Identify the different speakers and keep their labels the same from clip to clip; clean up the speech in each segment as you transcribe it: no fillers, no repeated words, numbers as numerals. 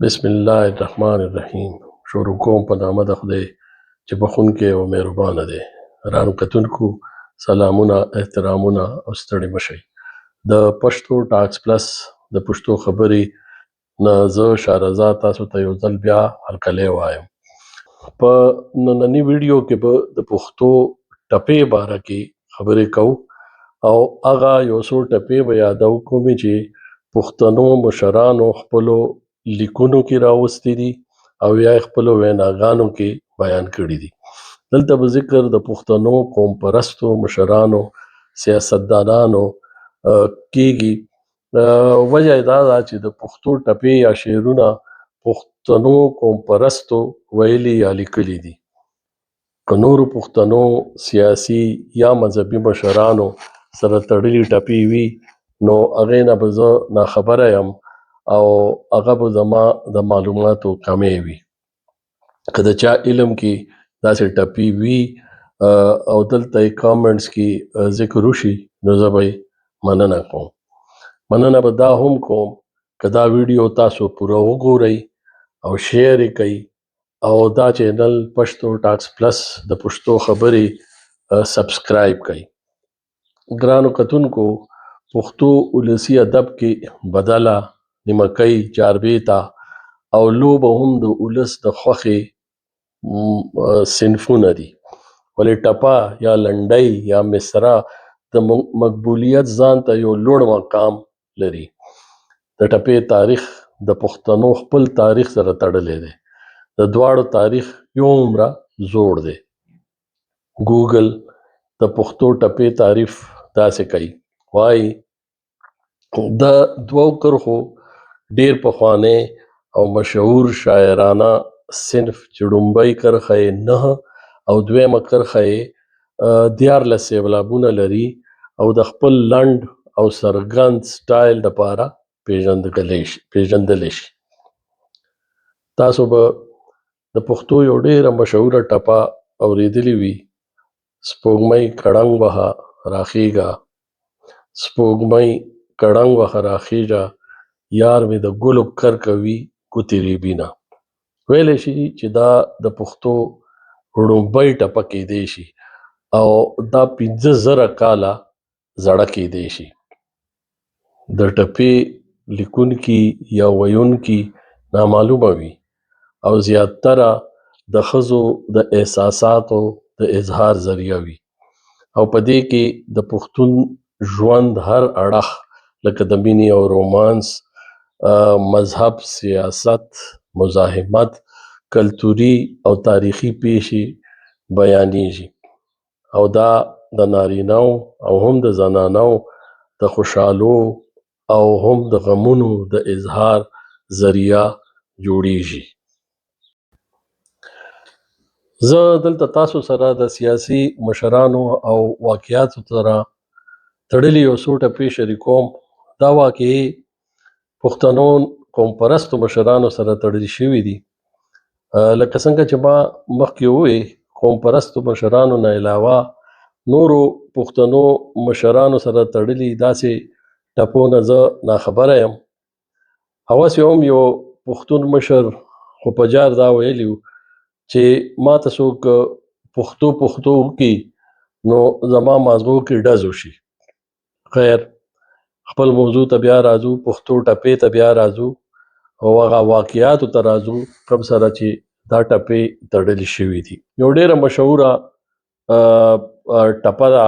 Speaker 1: بسم الله الرحمن الرحیم. شروع کوم په نامه د خدای چې بخښونکی او مهربانه دی. رانو کتونکو سلامونه، احترامونه او ستړي مشئ. د پښتو ټاکس پلس د پښتو خبرې نه زه شارزا تاسو ته یو ځل بیا هرکلی وایم. په نننی ویډیو کې به د پښتو ټپې باره کې خبرې کوو او هغه یو څو ټپې به یادو کومې چې پښتنو مشرانو خپلو لیکونو کې راوستي دي او یا خپلو ویناګانو کې بیان کړي دي. دلته به ذکر د پښتنو قوم پرستو مشرانو سیاستدانانو کېږي. وجه یې دا ده چې د پښتو ټپې یا شعرونه پښتنو قوم پرستو ویلي یا لیکلي دي. که نورو پښتنو سیاسي یا مذهبي مشرانو سره تړلي ټپې وي نو هغې نه به زه ناخبره یم او هغه به زما د معلوماتو کمې وي. که د چا علم کې داسې ټپې وي او دلته یې کامنټس کې ذکر وشي نو زه به مننه کوم. مننه به دا هم کوم که دا ویډیو تاسو پوره وګورئ او شیر یې کوئ او دا چینل پښتو ټاکس پلس د پښتو خبرې سبسکرایب کړئ. ګرانو کتونکو، پښتو ولسي ادب کې بدله، نیمکۍ، جاربېته او لوبه هم د ولس د خوښې صنفونه دي. ولې ټپه یا لنډۍ یا مصره د مقبولیت ځان ته یو لوړ مقام لري. د ټپې تاریخ د پښتنو خپل تاریخ سره تړلی دی. د دواړو تاریخ یو عمره زوړ دی. ګوګل د پښتو ټپې تعریف داسې کوي، وایي د دوو کرښو ډیر پخوانی او مشهور شاعرانه صنف چې لومړۍ کرښه یې 9 او دویمه کرښه یې 14 سېلابونه لري او د خپل لنډ او څرګند سټایل لپاره پیژندلی شي. تاسو به د پښتو یو ډیره مشهوره ټپه اوریدلې وي: سپوږمۍ کړنګ وهه راخیږه، سپوږمۍ کړنګ وهه راخیږه، یار مې د ګلو کر کوي ګوتې ریبینه. ویلی شي چې دا د پښتو لومړۍ ټپه کیدی شي او دا 15,000 کاله زړه کیدی شي. د ټپې لیکونکي یا ویونکي نامعلومه وي او زیاتره د ښځو د احساساتو د اظهار ذریعه وي او په دې کې د پښتون ژوند هر اړخ لکه د مینې او رومانس، مذهب، سیاست، مزاحمت، کلتوري او تاریخي پیښې بیانېږي او دا د نارینه‌و او هم د زنانو د خوشحالو او هم د غمونو د اظهار ذریعه جوړیږي. زه دلته تاسو سره د سیاسي مشرانو او واقعاتو سره تړلي یو څو ټپې شریکوم. دا واقعي پښتنو قوم پرستو مشرانو سره تړلي شوي دي. لکه څنګه چې ما مخکې وویل، قوم پرستو مشرانو نه علاوه نورو پښتنو مشرانو سره تړلي داسې ټپو نه زه ناخبره یم. هوسې هم یو پښتون مشر خو په جار دا ویلي و چې ما ته څوک پښتو وکړي نو زما مازغو کې ډز وشي. خیر، خپل موضوع ته بیا راځو، پښتو ټپې ته بیا راځو او هغه واقعاتو ته راځو کوم سره چې دا ټپې تړلي شوي دي. یو ډیره مشهوره ټپه ده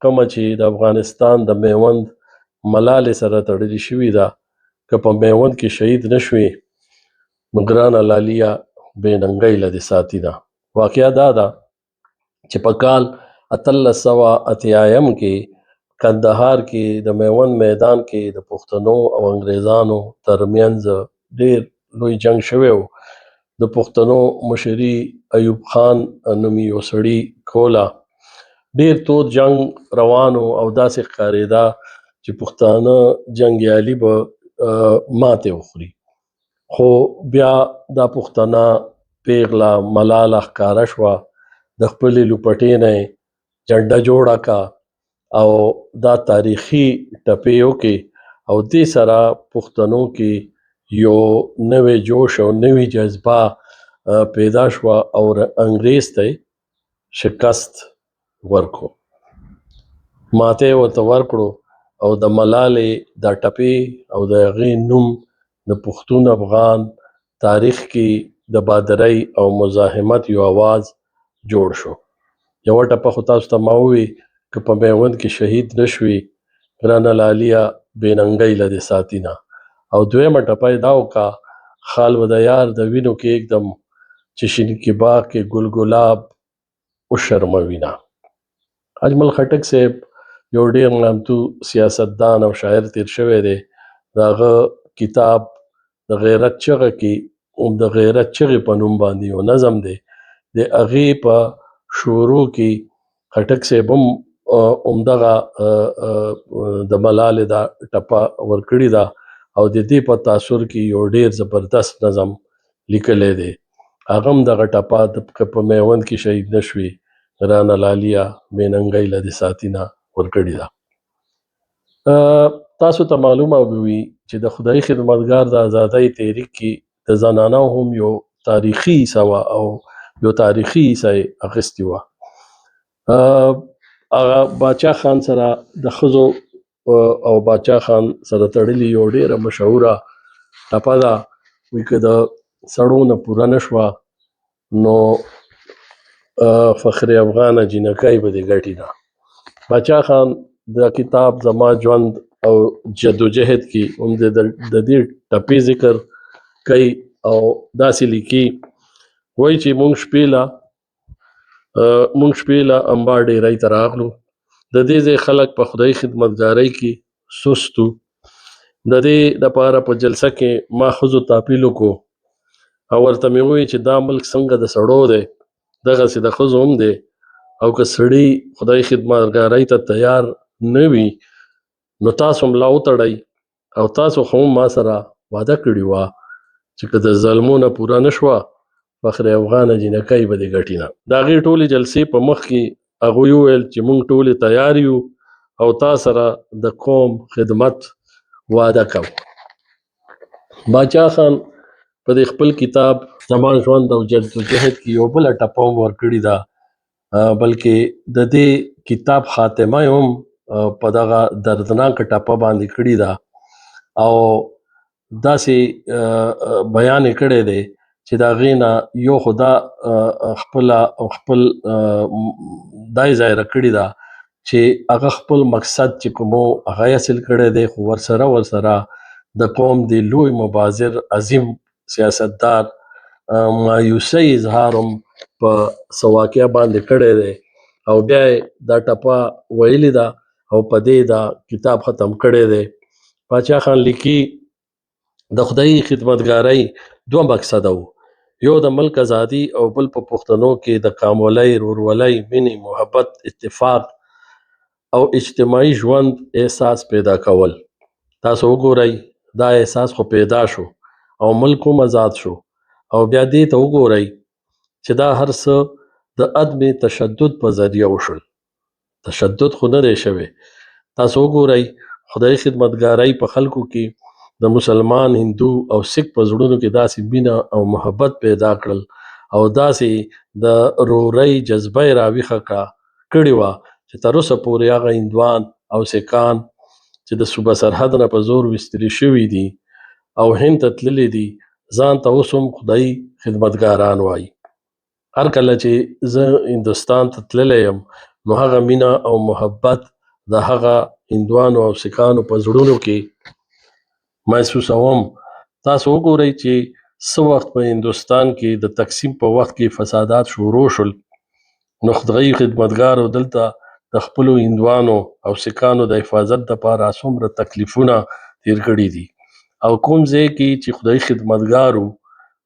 Speaker 1: کومه چې د افغانستان د میوند ملالې سره تړلي شوي ده. که په میوند کې شهید نشوې نو ګرانه لاليه بې ننګۍ له دې ساتي ده. واقعه دا ده چې په کال 1880 کې کندهار کې د میوند میدان کې د پښتنو او انګریزانو ترمنځ ډیر لوی جنگ شوی و. د پښتنو مشري ایوب خان نومي یو سړي کوله. ډیر تود جنگ روانو او داسې ښکارېده چې پښتانه جنګیالي به ماتې وخوري. خو بیا دا پښتنه پیغله ملاله ښکاره شوه، د خپلې لوپټې نه یې جنډه جوړه کړه او دا تاریخي ټپې وکړې او دې سره پښتنو کې یو نوې جوش او نوې جذبه پیدا شوه او انګریز ته شکست ورکو، ماته ورته ورکړو او د ملالې دا ټپې او د هغې نوم د پښتون افغان تاریخ کې د بادرۍ او مزاحمت یو आवाज جوړ شو. یو ټپه خو تاسو ته ما ووی که په میوند کې شهید نشوي ګرانه لاليه بې ننګۍ له دې ساتینه، او دویمه ټپه یې دا وکړه خال و د یار د وینو کې ایږدم چې شینکي باغ کې ګل ګلاب وشرموینه. اجمل خټک صاحب یو ډیر نامتو سیاستدان او شاعر تیر شوی دی. داغه کتاب د غیرت چغه کې د غیرت چغې په نوم باندې یو نظم دی، د هغې په شروع کې خټک صاحب هم همدغه د ملالې دا ټپه ورکړې ده او د دې په تاثر کې یو ډیر زبردست نظم لیکلی دی. هغه هم دغه ټپه که په میوند کې شهید نشوي ګرانه لاليه بې ننګۍ له دې ساتینه ورکړې ده. تاسو ته معلومه وي چې د خدای خدمتګار د آزادۍ تحریک کې د زنانو هم یو تاریخي حصه وه او یو تاریخي حصه یې اخیستې وه. هغه باچا خان سره د ښځو او باچا خان سره تړلې یو ډیره مشهوره ټپه ده، وایي که د سړو نه پوره نه شوه نو فخر افغانه جینکۍ به دې ګټې نه. باچا خان د کتاب زما ژوند او جدوجهد کې هم د دې ټپې ذکر کوي او داسې لیکي، وایي چې مونږ شپې له امبا ډیرۍ ته راغلو، د دې ځای خلک په خدای خدمتګارۍ کې سست وو، د دې دپاره په جلسه کې ما ښځو ته اپیل وکړو او ورته مې وویل چې دا ملک څنګه د سړو دی دغسې د ښځو هم دی، او که سړي خدای خدمتګارۍ ته تیار نه وي نو تاسو هم لا وتړئ، او تاسو خو هم ما سره وعده کړې وه چې که د ظلمو نه پوره نه شوه فخر افغانه جینکۍ به دې ګټې نه. د هغې ټولې جلسې په مخ کې هغوی وویل چې موږ ټولې تیار یو او تا سره د قوم خدمت وعده کوو. باچا خان په دې خپل کتاب زما ژوند او جدوجهد کې یو بله ټپه هم ورکړې ده، بلکې د دې کتاب خاتمه یې هم په دغه دردناکه ټپه باندې کړې ده او داسې بیان یې کړی دی چې د هغې نه یو خو دا خپل دا یې ظاهره کړې ده چې هغه خپل مقصد چې کوم هغه یې حاصل کړی دی، خو ورسره د قوم د لوی مبازر عظیم سیاستدار مایوسۍ اظهار هم په څه واقعه باندې کړی دی او بیا یې دا ټپه ویلې ده او په دې دا کتاب ختم کړی دی. باچا خان لیکي د خدای خدمتګارۍ دوه مقصده وو، یو د ملک ازادي او بل په پښتنو کې د کامولۍ، رورولۍ، مینې، محبت، اتفاق او اجتماعي ژوند احساس پیدا کول. تاسو وګورئ دا احساس خو پیدا شو او ملک هم آزاد شو، او بیا دې ته وګورئ چې دا هر څه د عدم تشدد په ذریعه وشول، تشدد خو نه دی شوی. تاسو وګورئ خدای خدمتګارۍ په خلکو کې د مسلمان، هندو او سکھ په زړونو کې داسې مینه او محبت پیدا کړل او داسې د رورۍ جذبه یې راویښه کړې وه چې تر اوسه پورې هغه هندوان او سکان چې د صوبه سرحد نه په زور ویستلي شوي دي او هند ته تللي دي ځان ته اوس هم خدای خدمتګاران وایي. هر کله چې زه هندوستان ته تللی یم نو هغه مینه او محبت د هغه هندوانو او سکانو په زړونو کې محسوسوم. تاسو وګورئ چې څه وخت په هندوستان کې د تقسیم په وخت کې فسادات شروع شول نو خدای خدمتګارو دلته د خپلو هندوانو او سکانو د حفاظت دپاره څومره تکلیفونه تیر کړي دي او کوم ځای کې چې خدای خدمتګارو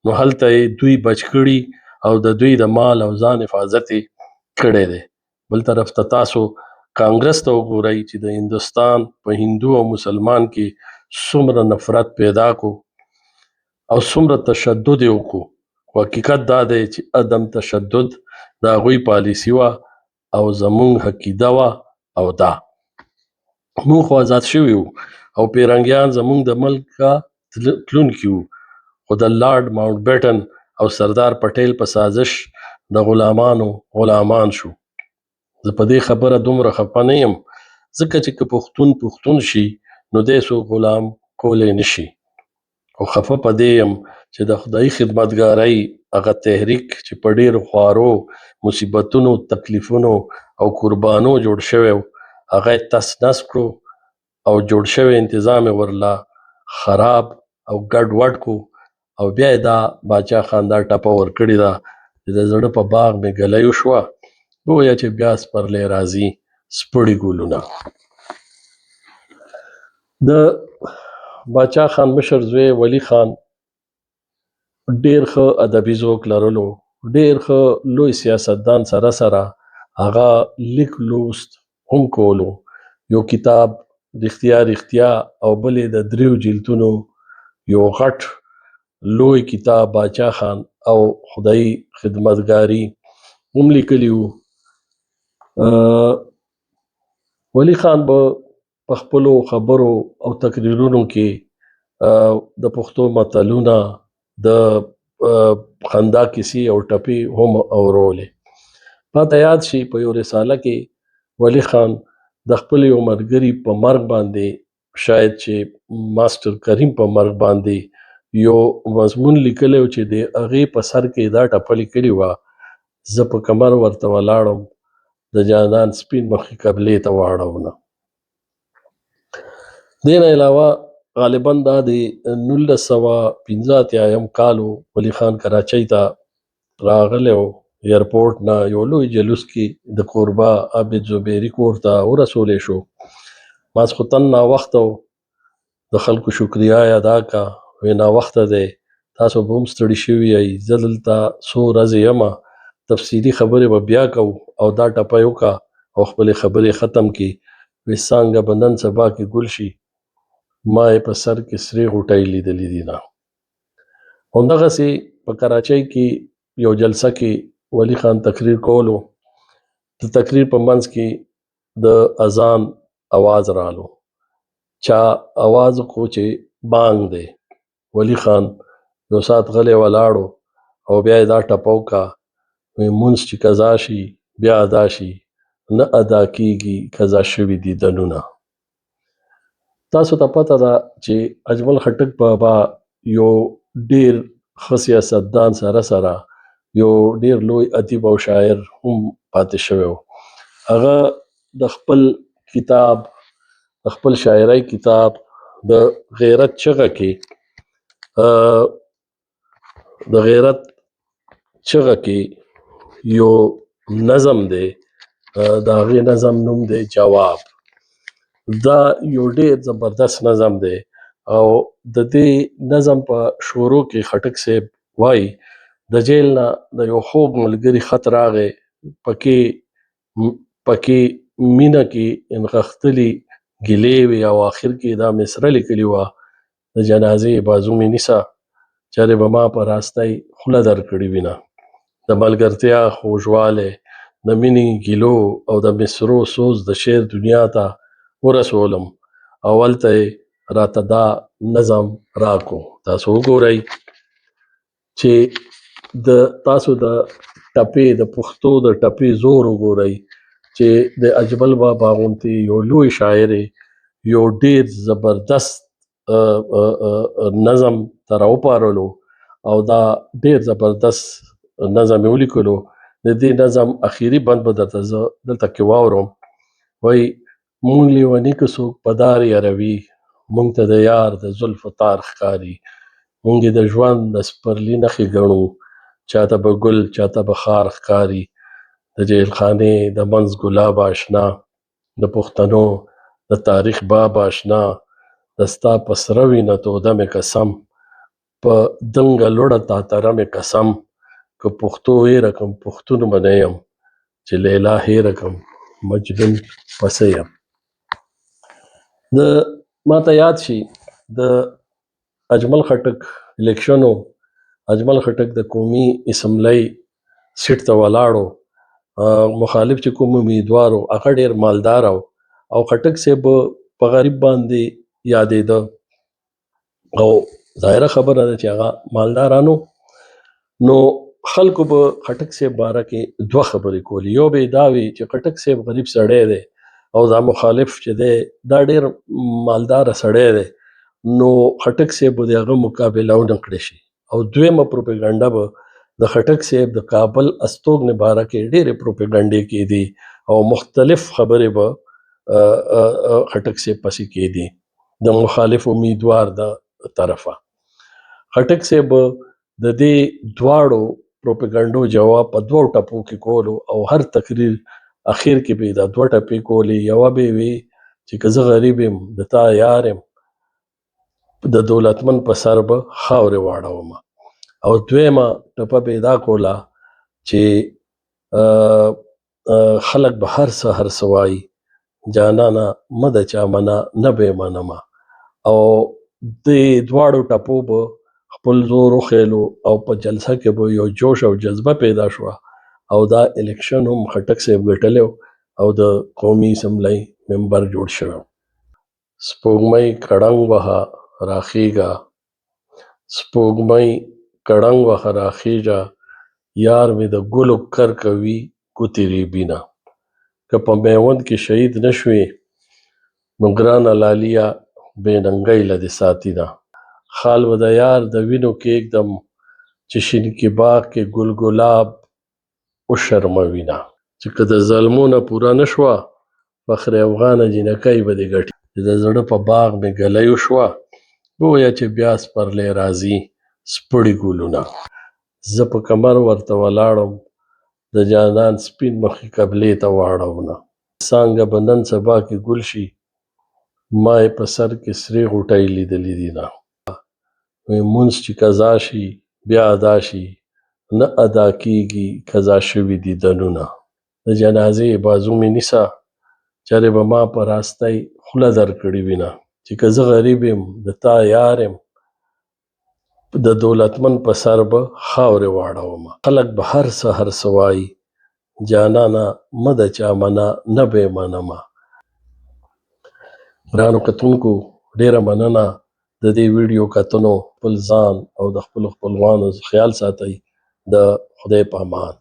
Speaker 1: نو هلته یې دوی بچ کړي او د دوی د مال او ځان حفاظت یې کړی دی. بل طرف ته تاسو کانګرس ته وګورئ چې د هندوستان په هندو او مسلمان کې څومره نفرت پیدا کو او څومره تشدد یې وکړو. حقیقت دا دی چې عدم تشدد د هغوی پالیسي وه او زمونږ عقیده وه او دا مونږ خو آزاد شوي وو او پیرنګیان زمونږ د ملک تلونکي وو، خو د لارډ ماونټ بیټن او سردار پټیل په سازش د غلامان شو. زه په دې خبره دومره خفه نه یم ځکه چې که پښتون شي نو دی څوک غلام کولی نشي. خو خفه په دې یم چې د خدایي خدمتګارۍ هغه تحریک چې په ډېرو خوارو مصیبتونو، تکلیفونو او قربانو جوړ شوی و، هغه یې تس نس کړو او جوړ شوی نظام یې ورله خراب او ګډ وډ کو او بیا یې دا باچا خان دا ټپه ورکړې ده چې د زړه په باغ مې ګلی وشوه، گویا چې بیا سپرلی راځي سپړي ګلونه. د باچا خان مشر زوی ولی خان ډیر ښه ادبي ذوق لرلو، ډیر ښه لوی سیاستدان سره هغه لیک لوست هم کولو. یو کتاب رښتیا او بلې د 3 جلدونو یو غټ لوی کتاب باچا خان او خدایي خدمتګاری هم لیکلی وو. ولی خان به په خپلو خبرو او تقریرونو کې د پښتو متلونه، د خندا کیسې او ټپې هم اورولې. ماته یاد شي په یو رساله کې ولی خان د خپل یو ملګري په مرګ باندې، شاید چې ماسټر کریم په مرګ باندې یو مضمون لیکلی و چې د هغې په سر کې دا ټپه لیکلې وه: زه په کمر ورته ولاړم د جانان سپین مخې قبلې ته واړونه. دې نه علاوه غالبا دا د 1985 کال ولی خان کراچۍ ته راغلی و. ایرپورټ نه یو لوی جلوس کې د کوربه عابد زبیري کور ته ورسولی شو. ماسخوتن ناوخته و، د خلکو شکریا یې ادا کا، وی ناوخته دی، تاسو به هم ستړي شوي یئ، زه دلته څو ورځې یمه، تفصیلي خبرې به بیا کوو او دا ټپه یې وکړه او خپلې خبرې ختم کړي. وی څانګه به نن سبا کې ګل شي، ما یې په سر کې سرې غوټۍ لیدلې دي نه. همدغسې په کراچۍ کې یو جلسه کې ولی خان تقریر کولو. د تقریر په منځ کې د اذان आवाज رالو. چا आवाज کو چې بانګ دی. ولی خان یو ساعت غلی ولاړو او بیا یې دا ټپه وکړه: وی مونځ چې قضا شي بیا ادا شي، نه ادا کیږي قضا شوي دیدنونه. تاسو ته پته ده چې اجمل خټک بابا یو ډیر ښه سیاستدان سره یو ډیر لوی ادیب او شاعر هم پاتې شوی و. هغه د خپل کتاب، د خپل شاعرۍ کتاب د غیرت چغه کې یو نظم دی، د هغې نظم نوم دی جواب. دا یو ډیر زبردست نظم دی او د دې نظم په شروع کې خټک صاحب وایي: د جیل نه د یو خوږ ملګري خط راغی، پکې مینه کې انغښتلي ګیلې وې او آخر کې دا مصره لیکلې وه: د جنازې بازو مې نیسه، چرې به ما په راستۍ خوله درکړې وینه. د ملګرتیا خوږوالی، د مینې ګیلو او د مصرو سوز د شعر دنیا ته ورسولم او هلته یې راته دا نظم راکو. تاسو وګورئ چې تاسو د ټپې، د پښتو د ټپې زور وګورئ چې د اجمل بابا غوندې یو لوی شاعر یو ډیر زبردست نظم ته راوپارلو او دا ډیر زبردست نظم یې ولیکلو. د دې نظم اخیری بند به درته زه دلته کې واورم. وایي: مونږ لیوني که څوک په دار یاروي، مونږ ته د یار د زلفو تار ښکاري، مونږ یې د ژوند د سپرلي نښې ګڼو، چاته به ګل چاته به خار ښکاري. د جیل خانې د منځ ګلاب آشنا، د پښتنو د تاریخ باب آشنا، د ستا په سره وینه توده مې قسم، په دنګه لوړه تاتره مې قسم، که پښتو هېره کړم پښتون به نه یم، چې لیلا هېره کړم مجنون پسه یم. ماته یاد شي د اجمل خټک الیکشن و. اجمل خټک د قومي اسمبلی سیټ ته ولاړو. مخالف چې کوم امیدوار و هغه ډیر مالدار او خټک صاحب په غریب باندې یادېده او ظاهره خبره ده چې هغه مالدارانو. نو خلکو به خټک صاحب باره کې دوه خبرې کولې. یو به دا وي چې خټک صاحب غریب سړی دی او دا مخالف چې دی دا ډېر مالدار سړی دی، نو خټک صاحب به د هغه مقابله ونه کړی شي. او دویمه پروپاګانډه به د خټک صاحب د کابل استوګنې باره کې ډېرې پروپاګانډې کېدي او مختلف خبرې به خټک صاحب پسې کېدي د مخالف امیدوار د طرفه. خټک صاحب د دې دواړو پروپاګانډو جواب په دوه ټپو کې کولو او هر تقریر اخر کې به دا دوه ټپې کولې. یوه به وي چې که زه غریب یم د تا یار یم، د دولتمن په سر به خاورې واړوم. او دویمه ټپه به دا کوله چې خلک به هر څه وایي، جانانه مه د چا منه نه به یې منمه. او د دواړو ټپو به خپل زور وخیلو او په جلسه کې به یو جوش او جذبه پیدا شوه او دا الیکشن هم خټک صاحب ګټلی او د قومي اسمبلی ممبر جوړ شوی. سپوږمۍ کړنګ وهه راخیږه، سپوږمۍ کړنګ وهه راخیږه، یار مې د ګلو کر کوي ګوتې ریبینه. که په میوند کې شهید نشوې نو ګرانه لاليه بې ننګۍ له دې ساتینه. خال به د یار د وینو کېږدم چې شینکي باغ کې ګل ګلاب وشرموینه. چې که د ظلمو نه پوره نه شوه فخر افغانه جینکۍ به دې ګټي. چې د زړه په باغ مې ګلی وشوه ووایه چې بیا سپرلی راځي سپړي ګلونه. زه په کمر ورته ولاړم د جانان سپین مخې قبلې ته واړونه. څانګه به نن سبا کې ګل شي ما یې په سر کې سرې غوټۍ لیدلې دینه. مونځ چې قضا شي بیا ادا شي نه ادا کېږي قضا شوي دیدنونه. د جنازې بازو مې نیسه چرې به ما په راستۍ خوله درکړې وینه. چې که زه غریب یم د تا یار یم د دولتمن په سر به خاورې واړوم. خلک به هر څه وایي، جانانه مه د چا منه نه به یې منمه. ګرانو کتونکو ډېره مننه د دې ویډیو کتنو. خپل ځان او د خپلو خپلوانو خیال ساتئ. د خدای په امان.